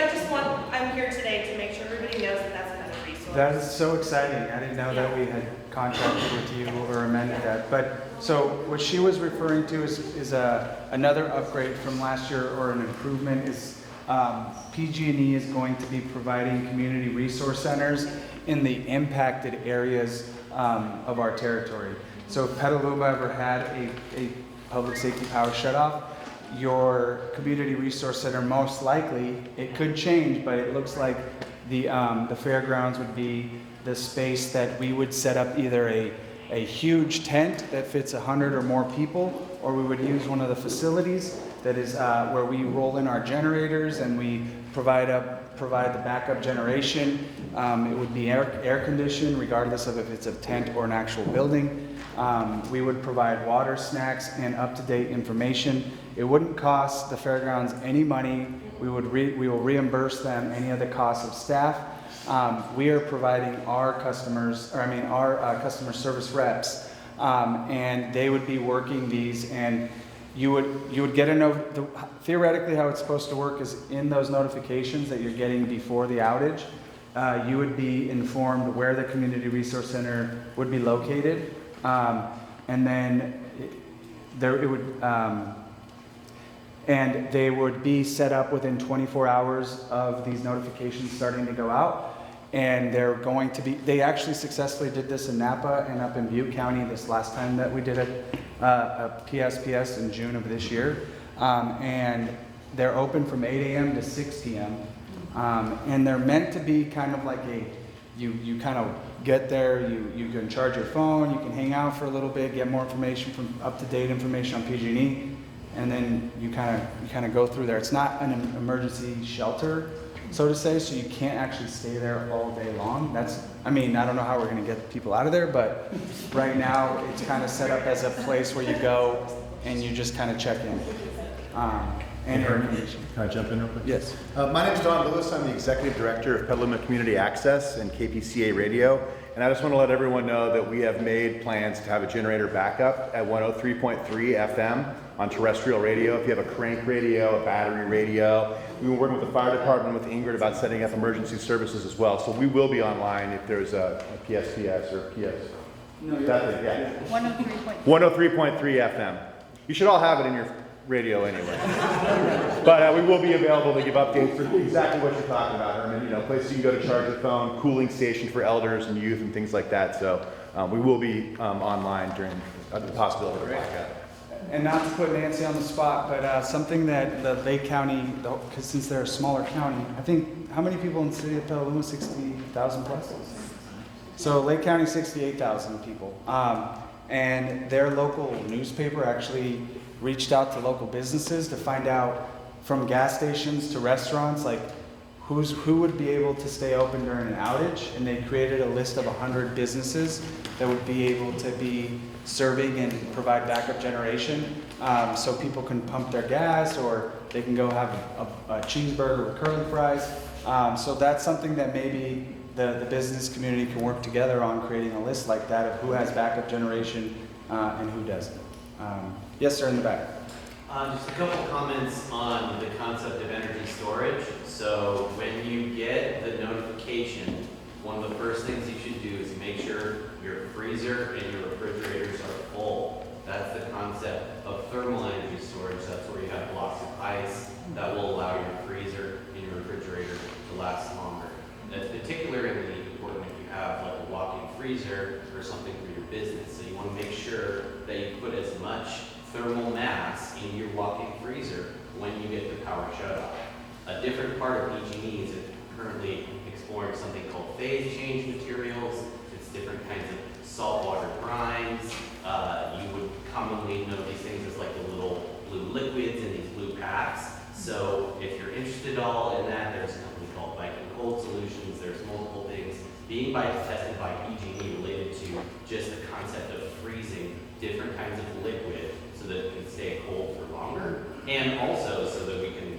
I'm here today to make sure everybody knows that that's another resource. That is so exciting. I didn't know that we had contracted with you or amended that. But so what she was referring to is another upgrade from last year, or an improvement is PG&E is going to be providing community resource centers in the impacted areas of our territory. So if Petaluma ever had a public safety power shutoff, your community resource center, most likely, it could change, but it looks like the fairgrounds would be the space that we would set up either a huge tent that fits 100 or more people, or we would use one of the facilities that is where we roll in our generators and we provide the backup generation. It would be air conditioned regardless of if it's a tent or an actual building. We would provide water, snacks, and up-to-date information. It wouldn't cost the fairgrounds any money. We will reimburse them any of the costs of staff. We are providing our customer service reps, and they would be working these, and you would get theoretically how it's supposed to work is in those notifications that you're getting before the outage, you would be informed where the community resource center would be located, and then and they would be set up within 24 hours of these notifications starting to go out. And they're going to be, they actually successfully did this in Napa and up in Butte County this last time that we did a PSPS in June of this year. And they're open from 8 a.m. to 6 p.m. And they're meant to be kind of like you kind of get there, you can charge your phone, you can hang out for a little bit, get more information from up-to-date information on PG&E, and then you kind of go through there. It's not an emergency shelter, so to say, so you can't actually stay there all day long. I don't know how we're going to get people out of there, but right now it's kind of set up as a place where you go and you just kind of check in. And air conditioning. Can I jump in real quick? Yes. My name is Don Lewis. I'm the Executive Director of Petaluma Community Access and KPCA Radio. And I just want to let everyone know that we have made plans to have a generator backup at 103.3 FM on terrestrial radio. If you have a crank radio, a battery radio, we've been working with the fire department, with Ingrid, about setting up emergency services as well. So we will be online if there's a PSPS or PS. No, you're That's it, yeah. 103.3. 103.3 FM. You should all have it in your radio anyway. But we will be available to give updates for exactly what you're talking about, Herman. Places you can go to charge your phone, cooling station for elders and youth and things like that. So we will be online during the possibility of a blackout. And not to put Nancy on the spot, but something that the Lake County, because since they're a smaller county, I think, how many people in the city of Petaluma? 60,000 plus? So Lake County, 68,000 people. And their local newspaper actually reached out to local businesses to find out, from gas stations to restaurants, like who would be able to stay open during an outage, and they created a list of 100 businesses that would be able to be serving and provide backup generation, so people can pump their gas, or they can go have a cheeseburger with curly fries. So that's something that maybe the business community can work together on, creating a list like that of who has backup generation and who doesn't. Yes, sir, in the back. Just a couple comments on the concept of energy storage. So when you get the notification, one of the first things you should do is make sure your freezer and your refrigerators are full. That's the concept of thermal energy storage. That's where you have blocks of ice that will allow your freezer and your refrigerator to last longer. That's particularly important if you have like a walk-in freezer or something for your business. So you want to make sure that you put as much thermal mass in your walk-in freezer when you get the power shut off. A different part of PG&E is currently exploring something called phase change materials. It's different kinds of saltwater brines. You would commonly know these things as like the little blue liquids in these blue packs. So if you're interested at all in that, there's a company called Viking Cold Solutions. There's multiple things being tested by PG&E related to just the concept of freezing different kinds of liquid so that it can stay cold for longer, and also so that we can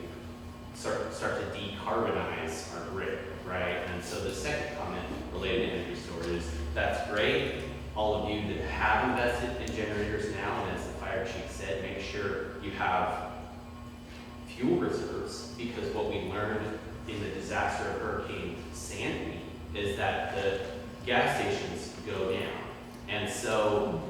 start to decarbonize our grid, right? And so the second comment related to energy storage is that's great. All of you that have invested in generators now, and as the fire chief said, make sure you have fuel reserves, because what we learned in the disaster of Hurricane Sandy is that the gas stations go down. And so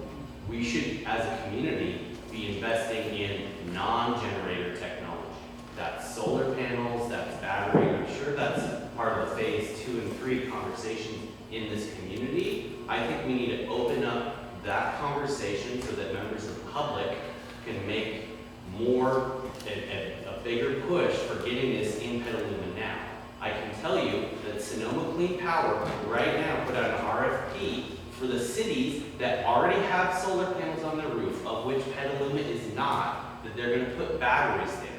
we should, as a community, be investing in non-generator technology. That's solar panels, that's battery. I'm sure that's part of the phase 2 and 3 conversation in this community. I think we need to open up that conversation so that members of the public can make more, a bigger push for getting this in Petaluma now. I can tell you that Sonoma Clean Power right now put out an RFP for the cities that already have solar panels on their roof, of which Petaluma is not, that they're going to put batteries there.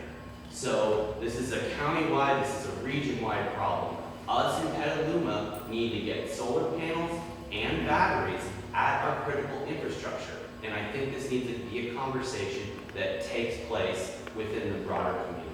So this is a county-wide, this is a region-wide problem. Us in Petaluma need to get solar panels and batteries at our critical infrastructure. And I think this needs to be a conversation that takes place within the broader community.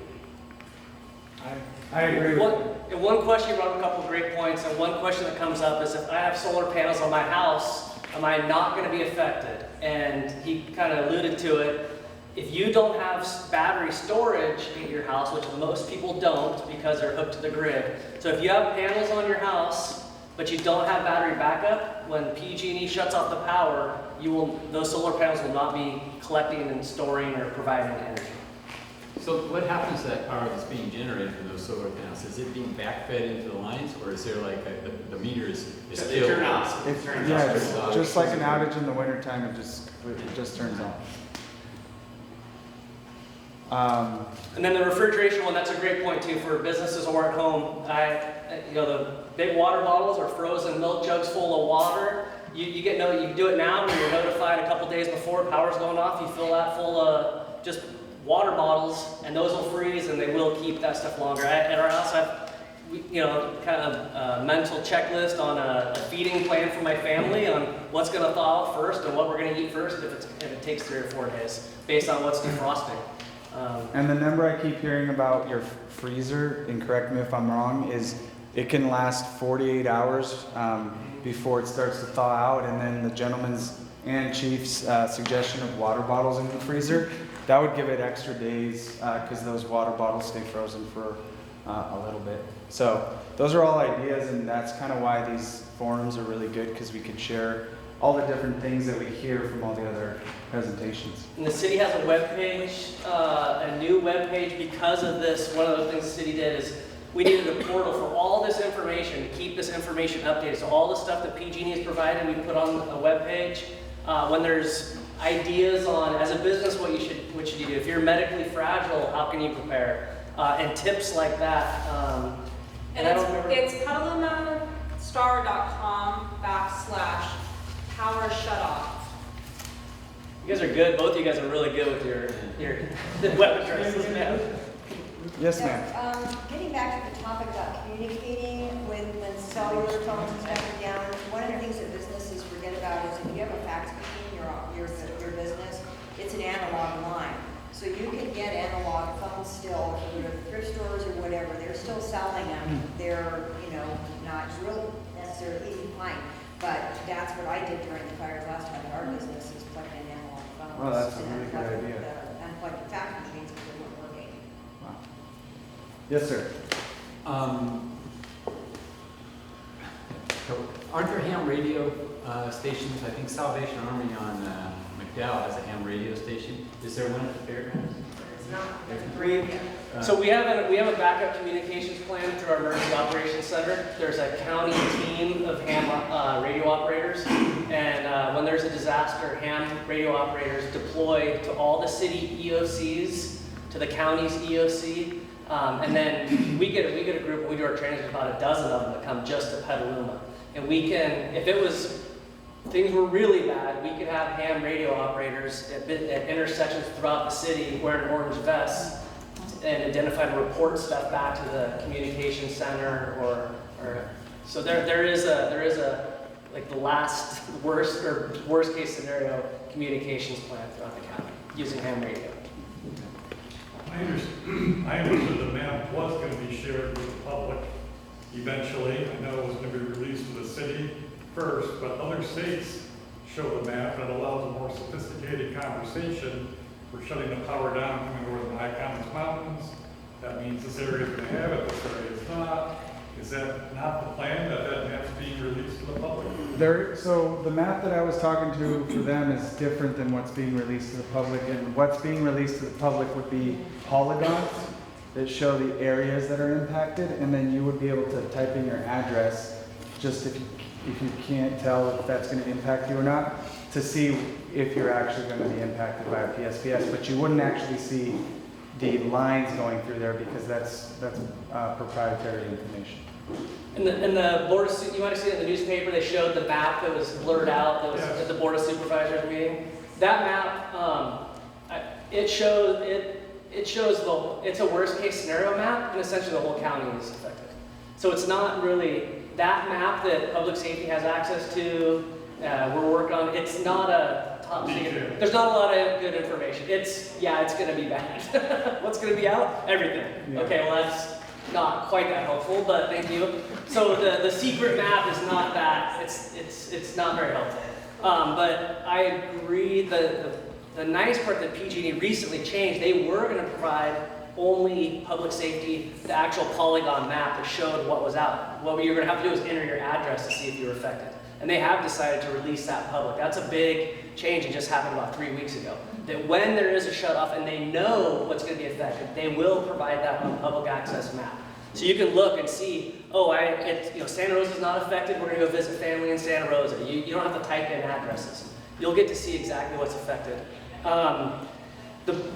I agree with And one question, you brought up a couple of great points, and one question that comes up is, if I have solar panels on my house, am I not going to be affected? And he kind of alluded to it. if you don't have battery storage in your house, which most people don't because they're hooked to the grid. So if you have panels on your house, but you don't have battery backup, when PG&E shuts off the power, those solar panels will not be collecting and storing or providing energy. So what happens to that power that's being generated from those solar panels? Is it being backfed into the lines, or is there like the meter is They turn off. Yeah, it's just like an outage in the wintertime, it just turns on. And then the refrigeration one, that's a great point too for businesses or at home. The big water bottles or frozen milk jugs full of water. You do it now when you're notified a couple days before power's going off. You fill that full of just water bottles, and those will freeze, and they will keep that stuff longer. At our house, I've kind of a mental checklist on a feeding plan for my family on what's going to thaw out first and what we're going to eat first if it takes 3 or 4 days, based on what's defrosting. And the number I keep hearing about your freezer, and correct me if I'm wrong, is it can last 48 hours before it starts to thaw out, and then the gentleman's and chief's suggestion of water bottles in the freezer, that would give it extra days because those water bottles stay frozen for a little bit. So those are all ideas, and that's kind of why these forums are really good, because we can share all the different things that we hear from all the other presentations. And the city has a webpage, a new webpage because of this. One of the things the city did is we needed a portal for all this information, to keep this information updated. So all the stuff that PG&E has provided, we put on a webpage. When there's ideas on, as a business, what should you do? If you're medically fragile, how can you prepare? And tips like that. And it's petalumastar.com/power shutoff. You guys are good. Both of you guys are really good with your web addresses, man. Yes, ma'am. Getting back to the topic about communicating when cellular phones and stuff are down, one of the things that businesses forget about is if you have a fax machine in your business, it's an analog line. So you can get analog phones still, if you go to thrift stores or whatever, they're still selling them. They're, not real necessarily easy to find. But that's what I did during the fires last time at our business, is plug in analog phones. Well, that's a and really good unplug idea. Unplug the fax machines because they weren't working. Wow. Yes, sir. Aren't there ham radio stations? I think Salvation Army on McDowell has a ham radio station. Is there one at the fairgrounds? It's not. So we have a backup communications plan through our Emergency Operations Center. There's a county team of ham radio operators, and when there's a disaster, ham radio operators deploy to all the city EOCs, to the county's EOC, and then we get a group. When we do our trainings, there's about a dozen of them that come just to Petaluma, and we can, if things were really bad, we could have ham radio operators at intersections throughout the city wearing orange vests and identify and report stuff back to the communication center or so there is a like the last worst case scenario communications plan throughout the county using ham radio. I understood the map was going to be shared with the public eventually. I know it was going to be released to the city first, but other states show the map that allows a more sophisticated conversation. We're shutting the power down coming over the High Commons Mountains. That means this area is going to have it, this area is not. Is that not the plan, that map's being released to the public? So the map that I was talking to for them is different than what's being released to the public, and what's being released to the public would be polygons that show the areas that are impacted, and then you would be able to type in your address, just if you can't tell if that's going to impact you or not, to see if you're actually going to be impacted by a PSPS, but you wouldn't actually see the lines going through there because that's proprietary information. And the board of, you might have seen it in the newspaper, they showed the map that was blurred out, that was at the Board of Supervisors meeting. That map, it's a worst case scenario map, and essentially the whole county is affected. So it's not really that map that public safety has access to, we're working on, it's not a top secret. There's not a lot of good information. It's going to be bad. What's going to be out? Everything. Yeah. Okay, well that's not quite that helpful, but thank you. So the secret map is not that, it's not very helpful. But I agree that The nice part that PG&E recently changed, they were going to provide only public safety, the actual polygon map that showed what was out. What you're going to have to do is enter your address to see if you were affected. And they have decided to release that public. That's a big change. It just happened about 3 weeks ago. That when there is a shutoff and they know what's going to be affected, they will provide that on public access map. So you can look and see, oh, Santa Rosa's not affected. We're going to go visit family in Santa Rosa. You don't have to type in addresses. You'll get to see exactly what's affected.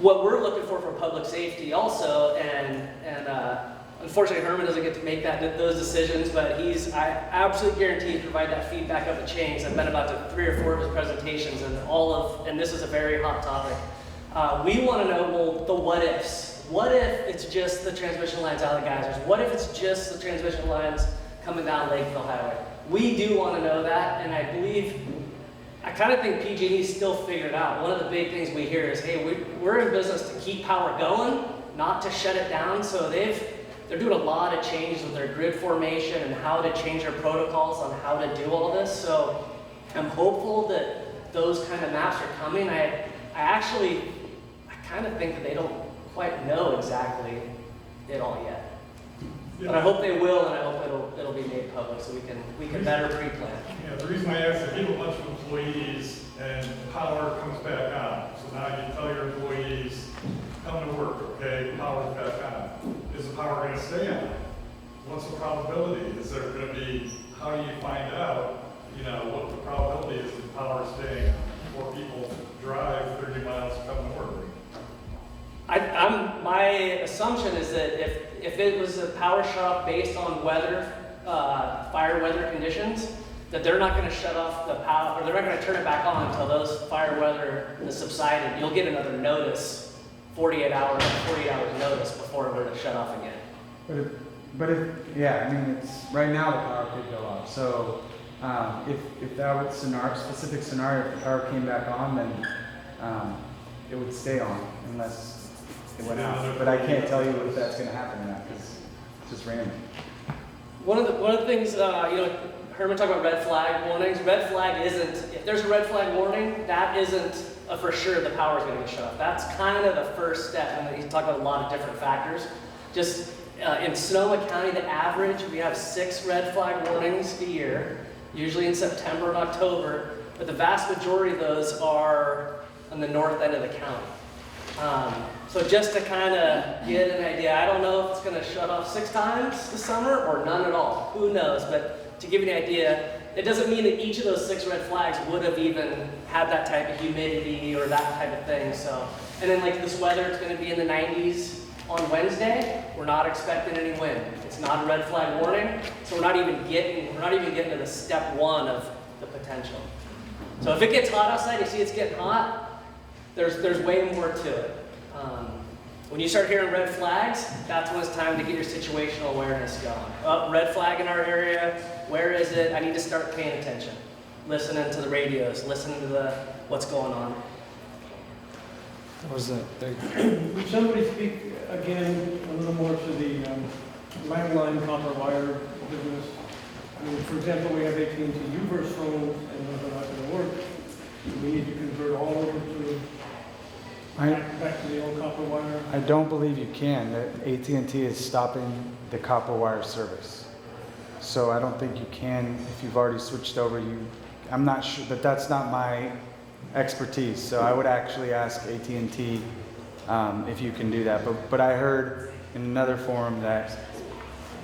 What we're looking for from public safety also, and unfortunately Herman doesn't get to make those decisions, but I absolutely guarantee he'll provide that feedback up the chains. I've been about to 3 or 4 of his presentations, and this is a very hot topic. We want to know, well, the what ifs. What if it's just the transmission lines out of the geysers? What if it's just the transmission lines coming down Lakeville Highway? We do want to know that, and I kind of think PG&E still figured it out. One of the big things we hear is, hey, we're in business to keep power going, not to shut it down. So they're doing a lot of changes with their grid formation and how to change their protocols on how to do all of this. So I'm hopeful that those kind of maps are coming. I kind of think that they don't quite know exactly it all yet. Yeah. But I hope they will, and I hope it'll be made public so we can better pre-plan. Yeah, the reason I asked, I have a bunch of employees and power comes back on. So now you tell your employees, come to work, okay, power's back on. Is the power going to stay on? What's the probability? Is there going to be, how do you find out, what the probability is of the power staying on before people drive 30 miles to come to work? My assumption is that if it was a power shut off based on weather, fire weather conditions, that they're not going to shut off the power, or they're not going to turn it back on until those fire weather has subsided. You'll get another notice, 48 hours notice before it were to shut off again. But it's right now the power could go off. So if that was specific scenario, if the power came back on, then it would stay on unless it went out. But I can't tell you if that's going to happen or not because it's just random. One of the things, Herman talked about red flag warnings. Red flag isn't, if there's a red flag warning, that isn't for sure the power is going to get shut off. That's kind of the first step. And he's talked about a lot of different factors. Just in Sonoma County, the average, we have 6 red flag warnings a year, usually in September and October. But the vast majority of those are on the north end of the county. So just to kind of get an idea, I don't know if it's going to shut off 6 times this summer or none at all. Who knows? But to give you an idea, it doesn't mean that each of those 6 red flags would have even had that type of humidity or that type of thing. So, and then like this weather, it's going to be in the 90s on Wednesday. We're not expecting any wind. It's not a red flag warning, so we're not even getting to the step 1 of the potential. So if it gets hot outside, you see it's getting hot, there's way more to it. When you start hearing red flags, that's when it's time to get your situational awareness going. Oh, red flag in our area, where is it? I need to start paying attention. Listening to the radios, listening to what's going on. What was that? Would somebody speak again a little more to the landline copper wire business? I mean, for example, we have AT&T Uverse phones, and those are not going to work. We need to convert all over to back to the old copper wire. I don't believe you can. AT&T is stopping the copper wire service. So I don't think you can if you've already switched over. I'm not sure, but that's not my expertise. So I would actually ask AT&T if you can do that. But I heard in another forum that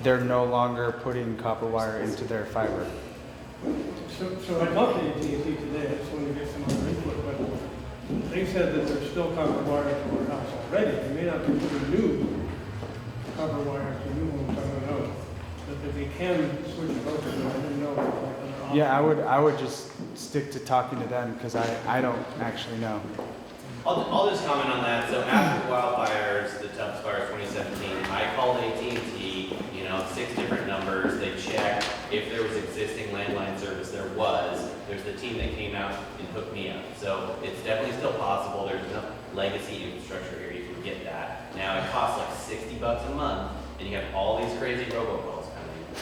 they're no longer putting copper wire into their fiber. So I talked to AT&T today. I just wanted to get some other input, but they said that there's still copper wire to our house already. They may not be putting new copper wire to new homes. I don't know. But if they can switch it over, I didn't know. Like, yeah, I would just stick to talking to them because I don't actually know. I'll just comment on that. So after the wildfires, the Tubbs fire 2017, I called AT&T, 6 different numbers. They checked if there was existing landline service. There was. There's the team that came out and hooked me up. So it's definitely still possible. There's enough legacy infrastructure here. You can get that. Now it costs like $60 a month, and you have all these crazy robocalls coming.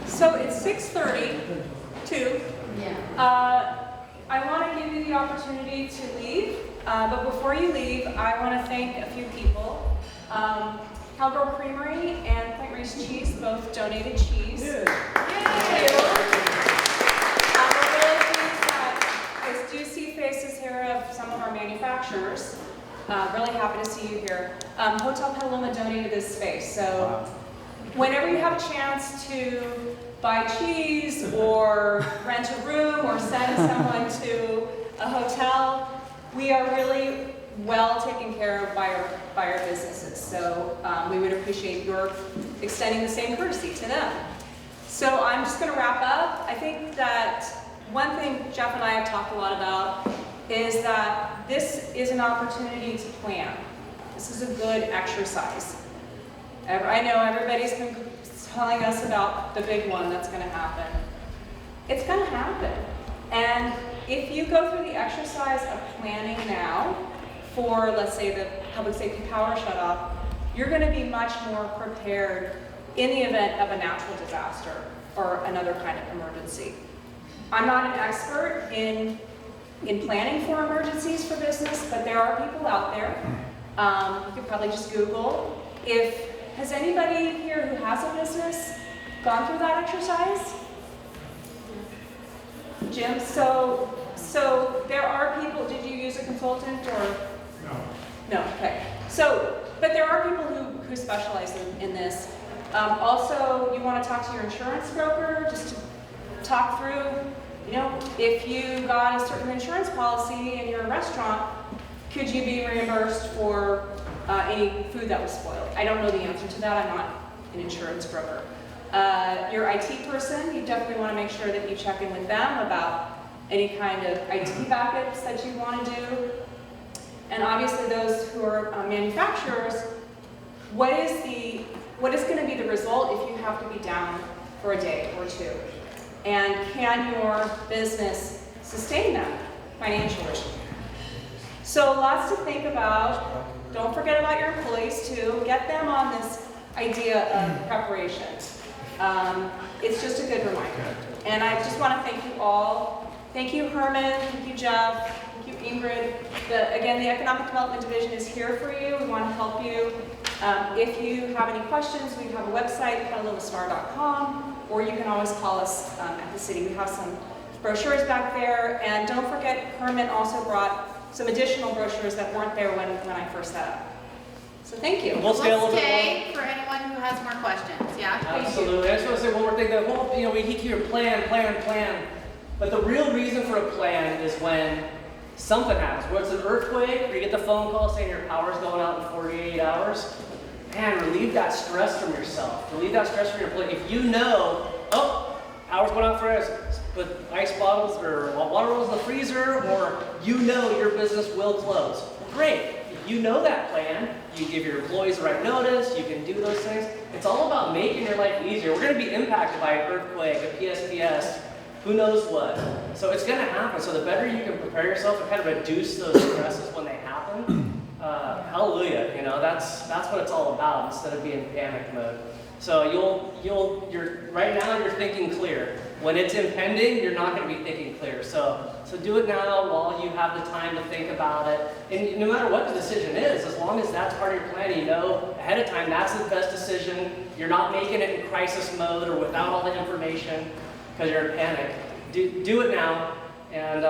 So it's 6:32. Yeah. I want to give you the opportunity to leave, but before you leave, I want to thank a few people. Cowgirl Creamery and Point Reese Cheese both donated cheese. Yeah. Thank you. We're really pleased that I do see faces here of some of our manufacturers. Really happy to see you here. Hotel Petaluma donated this space, so whenever you have a chance to buy cheese or rent a room or send someone to a hotel, we are really well taken care of by our businesses. So we would appreciate your extending the same courtesy to them. So I'm just going to wrap up. I think that one thing Jeff and I have talked a lot about is that this is an opportunity to plan. This is a good exercise. I know everybody's been telling us about the big one that's going to happen. It's going to happen. And if you go through the exercise of planning now for, let's say, the public safety power shutoff, you're going to be much more prepared in the event of a natural disaster or another kind of emergency. I'm not an expert in planning for emergencies for business, but there are people out there. You could probably just Google. Has anybody here who has a business gone through that exercise? Jim, so there are people, did you use a consultant or? No. No, okay. So, but there are people who specialize in this. Also, you want to talk to your insurance broker just to talk through, if you got a certain insurance policy in your restaurant, could you be reimbursed for any food that was spoiled? I don't know the answer to that. I'm not an insurance broker. Your IT person, you definitely want to make sure that you check in with them about any kind of IT backups that you want to do. And obviously those who are manufacturers, what is going to be the result if you have to be down for a day or two? And can your business sustain that financially? So lots to think about. Don't forget about your employees too. Get them on this idea of preparation. It's just a good reminder. And I just want to thank you all. Thank you, Herman. Thank you, Jeff. Thank you, Ingrid. Again, the Economic Development Division is here for you. We want to help you. If you have any questions, we have a website, petalumastar.com, or you can always call us at the city. We have some brochures back there. And don't forget, Herman also brought some additional brochures that weren't there when I first set up. So thank you. We'll stay a little bit Stay for anyone who has more questions. Yeah. Absolutely. I just want to say one more thing. The whole, we hear plan. But the real reason for a plan is when something happens, whether it's an earthquake or you get the phone call saying your power's going out in 48 hours. Man, relieve that stress from yourself. Relieve that stress from your employee. If you know, power's going out for us, put ice bottles or water bottles in the freezer, or your business will close. Great. If you know that plan, you give your employees the right notice, you can do those things. It's all about making your life easier. We're going to be impacted by an earthquake, a Psps, who knows what. So it's going to happen. So the better you can prepare yourself and kind of reduce those stresses when they happen, hallelujah. That's what it's all about instead of being in panic mode. So you're right now you're thinking clear. When it's impending, you're not going to be thinking clear. So do it now while you have the time to think about it. And no matter what the decision is, as long as that's part of your plan, ahead of time that's the best decision. You're not making it in crisis mode or without all the information because you're in panic. Do it now and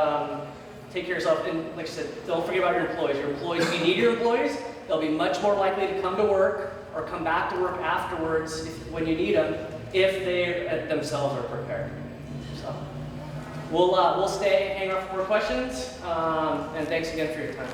take care of yourself. And like I said, don't forget about your employees. If you need your employees, they'll be much more likely to come to work or come back to work afterwards when you need them, if they themselves are prepared. So we'll stay, hang around for more questions, and thanks again for your time.